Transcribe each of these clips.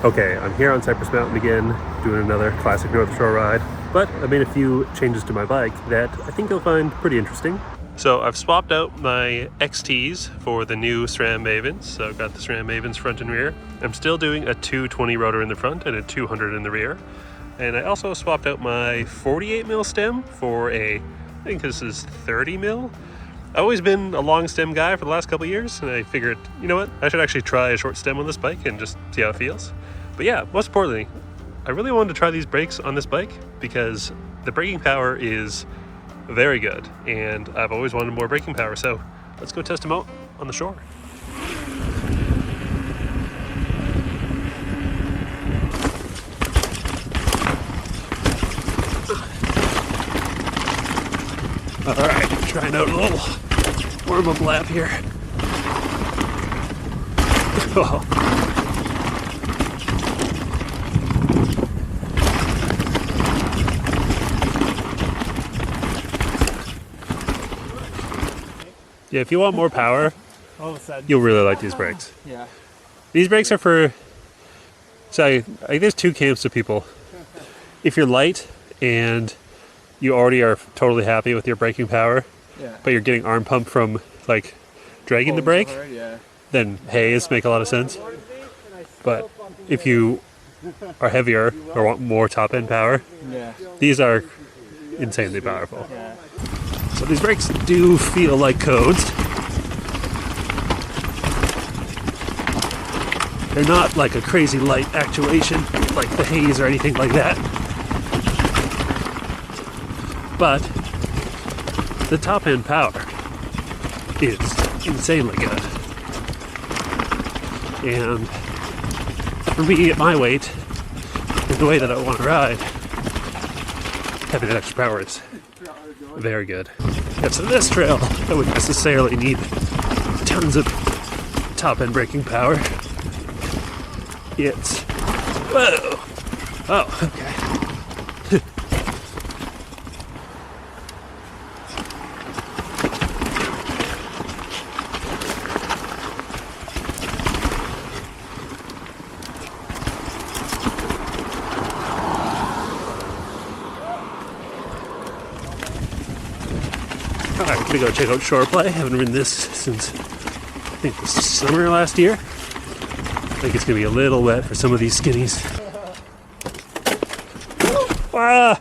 Okay, I'm here on Cypress Mountain again, doing another classic North Shore ride, but I made a few changes to my bike that I think you'll find pretty interesting. So I've swapped out my XTs for the new SRAM Mavens. So I've got the SRAM Mavens front and rear. I'm still doing a 220 rotor in the front and a 200 in the rear. And I also swapped out my 48 mil stem for I think this is 30 mil. I've always been a long stem guy for the last couple of years, and I figured, you know what, I should actually try a short stem on this bike and just see how it feels. But yeah, most importantly, I really wanted to try these brakes on this bike because the braking power is very good, and I've always wanted more braking power, so let's go test them out on the shore. Alright, trying out a little warm-up lap here. Oh. Yeah, if you want more power, you'll really like these brakes. Yeah. These brakes are for, so I think there's two camps of people. If you're light and you already are totally happy with your braking power, but you're getting arm pump from like dragging the brake, then hays make a lot of sense. But if you are heavier or want more top end power, these are insanely powerful. So these brakes do feel like codes. They're not like a crazy light actuation like the hays or anything like that. But the top end power is insanely good. And for me at my weight and the way that I want to ride, having that extra power is very good. Yeah, so this trail, I wouldn't necessarily need tons of top end braking power. It's, whoa, oh, okay. Alright, gonna go check out shore play. Haven't ridden this since I think the summer last year. I think it's gonna be a little wet for some of these skinnies. Ah!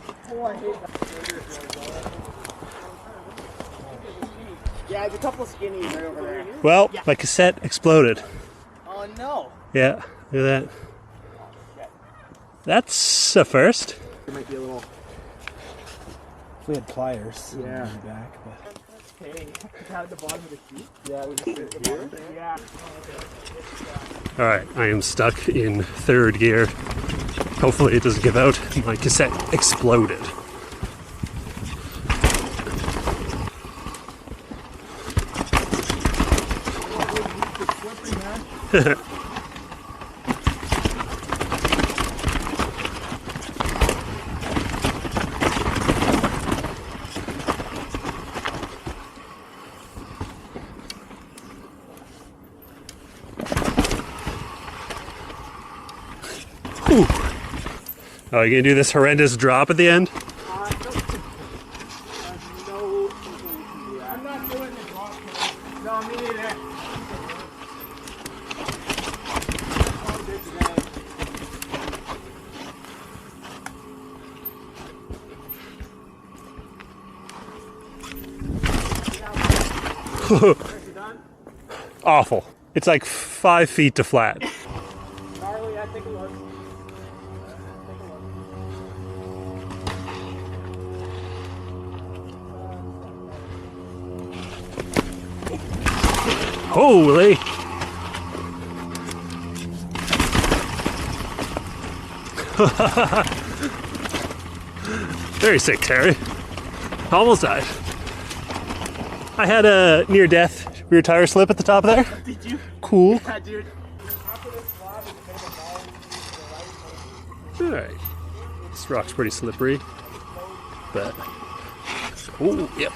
Yeah, there's a couple of skinnies right over there. Well, my cassette exploded. Oh no! Yeah, look at that. That's a first. There might be a little. If we had pliers in the back, but. Hey, at the bottom of the seat? Yeah, we just did it here. Yeah. Alright, I am stuck in third gear. Hopefully it doesn't give out. My cassette exploded. Whew. Oh, you gonna do this horrendous drop at the end? No. I'm not doing the drop. No, me neither. Awful. It's like 5 feet to flat. Charlie, I think it was. Holy! Very sick, Terry. Almost died. I had a near-death rear tire slip at the top of there. Did you? Cool. Yeah, dude. Alright. This rock's pretty slippery, but... Oh, yep.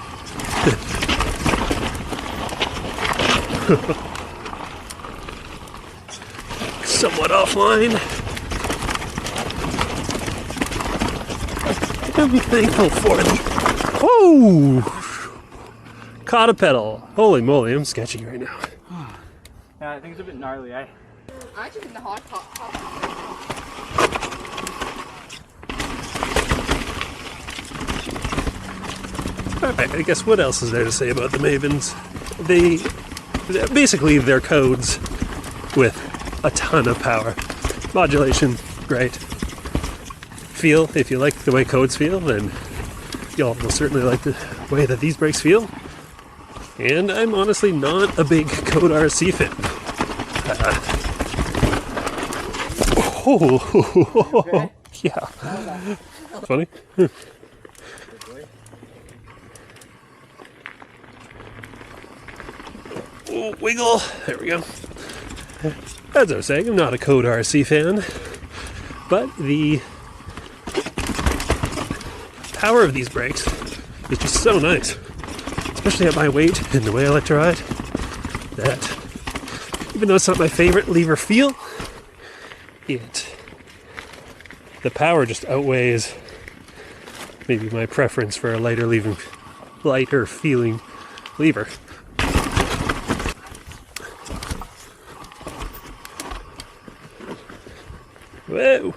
Somewhat offline. I'll be thankful for it. Whoa! Caught a pedal. Holy moly, I'm sketchy right now. Yeah, I think it's a bit gnarly, eh? I actually in the hot top. Alright, I guess what else is there to say about the Mavens? Basically, they're codes with a ton of power. Modulation, great. Feel, if you like the way codes feel, then you'll certainly like the way that these brakes feel. And I'm honestly not a big Code RC fan. Yeah. Funny. Oh, wiggle. There we go. As I was saying, I'm not a Code RC fan, but the power of these brakes is just so nice, especially at my weight and the way I like to ride, that even though it's not my favorite lever feel, the power just outweighs maybe my preference for a lighter feeling lever. Whoa!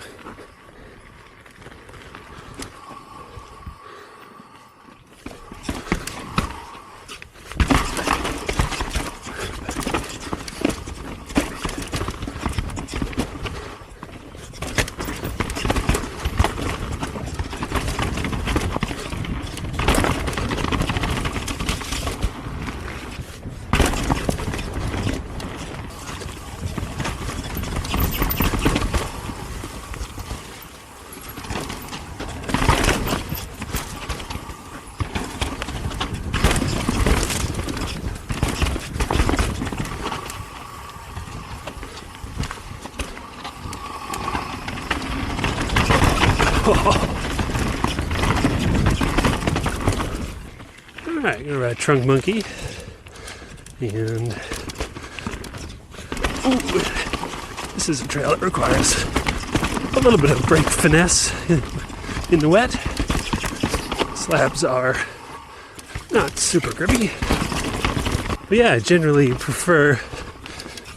Alright, gonna ride Trunk Monkey. And this is a trail that requires a little bit of brake finesse in the wet. Slabs are not super grippy. But yeah, I generally prefer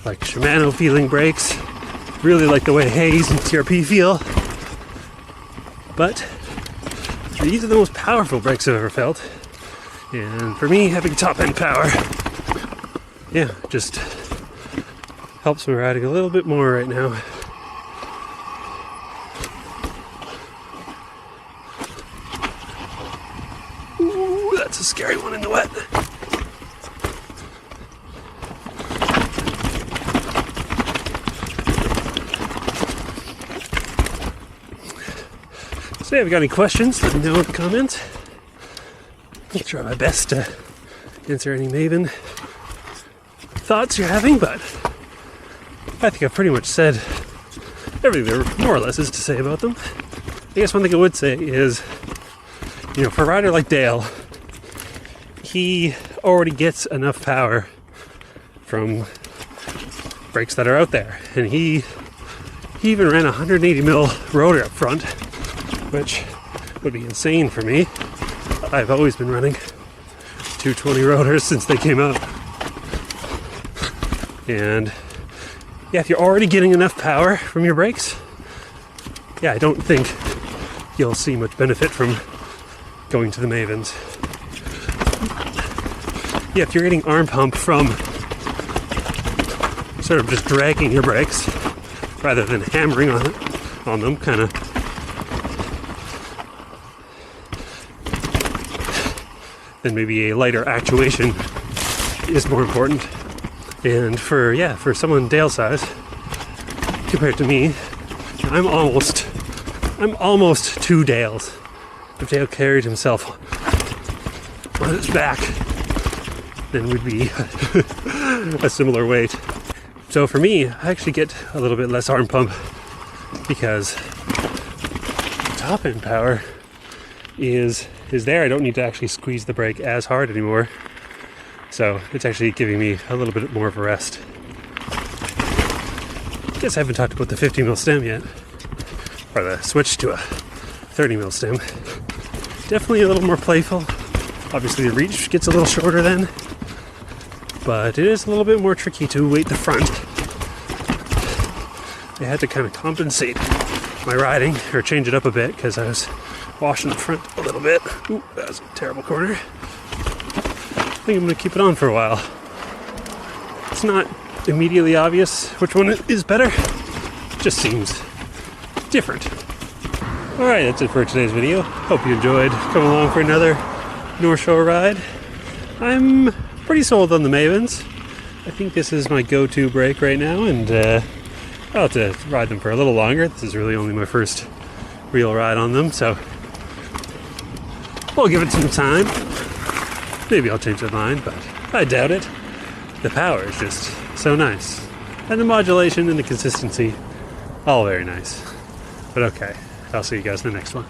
like Shimano feeling brakes. Really like the way Hayes and TRP feel. But these are the most powerful brakes I've ever felt. And for me, having top end power, yeah, just helps me riding a little bit more right now. Ooh, that's a scary one in the wet. So if you've got any questions, let me know in the comments. I'll try my best to answer any Maven thoughts you're having, but I think I've pretty much said everything there more or less is to say about them. I guess one thing I would say is, you know, for a rider like Dale, he already gets enough power from brakes that are out there, and he even ran a 180 mil rotor up front, which would be insane for me. I've always been running 220 rotors since they came out. And yeah, if you're already getting enough power from your brakes, yeah, I don't think you'll see much benefit from going to the Mavens. Yeah, if you're getting arm pump from sort of just dragging your brakes rather than hammering on them, kind of, then maybe a lighter actuation is more important. And for someone Dale size, compared to me, I'm almost 2 Dales. If Dale carried himself on his back, then we'd be a similar weight. So for me, I actually get a little bit less arm pump because top end power is there. I don't need to actually squeeze the brake as hard anymore. So it's actually giving me a little bit more of a rest. Guess I haven't talked about the 50 mil stem yet, or the switch to a 30 mil stem. Definitely a little more playful. Obviously the reach gets a little shorter then, but it is a little bit more tricky to weight the front. I had to kind of compensate my riding, or change it up a bit, because I was washing the front a little bit. Ooh, that was a terrible corner. I think I'm going to keep it on for a while. It's not immediately obvious which one is better. It just seems different. Alright, that's it for today's video. Hope you enjoyed coming along for another North Shore ride. I'm pretty sold on the Mavens. I think this is my go-to brake right now, and I'll have to ride them for a little longer. This is really only my first real ride on them, so we'll give it some time. Maybe I'll change my mind, but I doubt it. The power is just so nice. And the modulation and the consistency, all very nice. But okay, I'll see you guys in the next one.